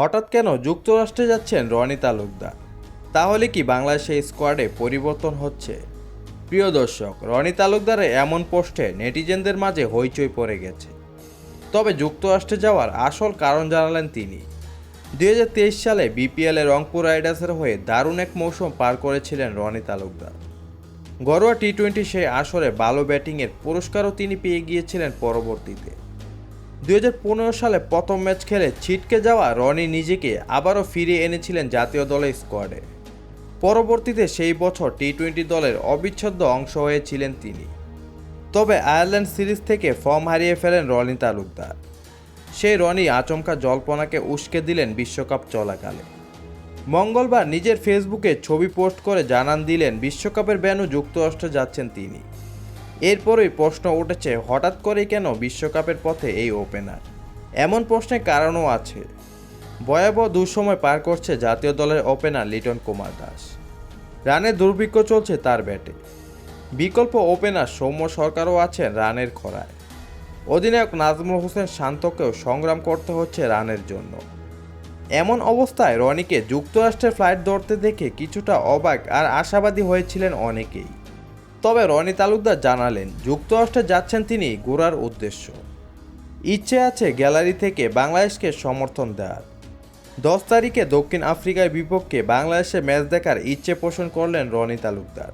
হঠাৎ কেন যুক্তরাষ্ট্রে যাচ্ছেন রনি তালুকদার? তাহলে কি বাংলাদেশের স্কোয়াডে পরিবর্তন হচ্ছে? প্রিয় দর্শক, রনি তালুকদারের এমন পোস্টে নেটিজেনদের মাঝে হইচই পড়ে গেছে। তবে যুক্তরাষ্ট্রে যাওয়ার আসল কারণ জানালেন তিনি। 2023 সালে বিপিএলে রংপুর রাইডার্সের হয়ে দারুণ এক মৌসুম পার করেছিলেন রনি তালুকদার। ঘরোয়া টি-20 সেই আসরে ভালো ব্যাটিংয়ের পুরস্কারও তিনি পেয়ে গিয়েছিলেন পরবর্তীতে। 2015 সালে প্রথম ম্যাচ খেলে ছিটকে যাওয়া রনি নিজেকে আবারও ফিরিয়ে এনেছিলেন জাতীয় দলের স্কোয়াডে। পরবর্তীতে সেই বছর টি-20 দলের অবিচ্ছেদ্য অংশ হয়েছিলেন তিনি। তবে আয়ারল্যান্ড সিরিজ থেকে ফর্ম হারিয়ে ফেলেন রনি তালুকদার। সেই রনি আচমকা জল্পনাকে উস্কে দিলেন বিশ্বকাপ চলাকালে। মঙ্গলবার নিজের ফেসবুকে ছবি পোস্ট করে জানান দিলেন বিশ্বকাপের ভেন্যু যুক্তরাষ্ট্রে যাচ্ছেন তিনি। এরপরই প্রশ্ন উঠেছে, হঠাৎ করেই কেন বিশ্বকাপের পথে এই ওপেনার? এমন প্রশ্নের কারণও আছে। ভয়াবহ দুঃসময় পার করছে জাতীয় দলের ওপেনার লিটন কুমার দাস। রানের দুর্ভিক্ষ চলছে তার ব্যাটে। বিকল্প ওপেনার সৌম্য সরকারও আছেন রানের খরায়। অধিনায়ক নাজমুল হোসেন শান্তকেও সংগ্রাম করতে হচ্ছে রানের জন্য। এমন অবস্থায় রনিকে যুক্তরাষ্ট্রের ফ্লাইট ধরতে দেখে কিছুটা অবাক আর আশাবাদী হয়েছিলেন অনেকেই। তবে রনি তালুকদার জানালেন, যুক্তরাষ্ট্রে যাচ্ছেন তিনি ঘোরার উদ্দেশ্য। ইচ্ছে আছে গ্যালারি থেকে বাংলাদেশকে সমর্থন দেওয়ার। 10 তারিখে দক্ষিণ আফ্রিকার বিপক্ষে বাংলাদেশে ম্যাচ দেখার ইচ্ছে পোষণ করলেন রনি তালুকদার।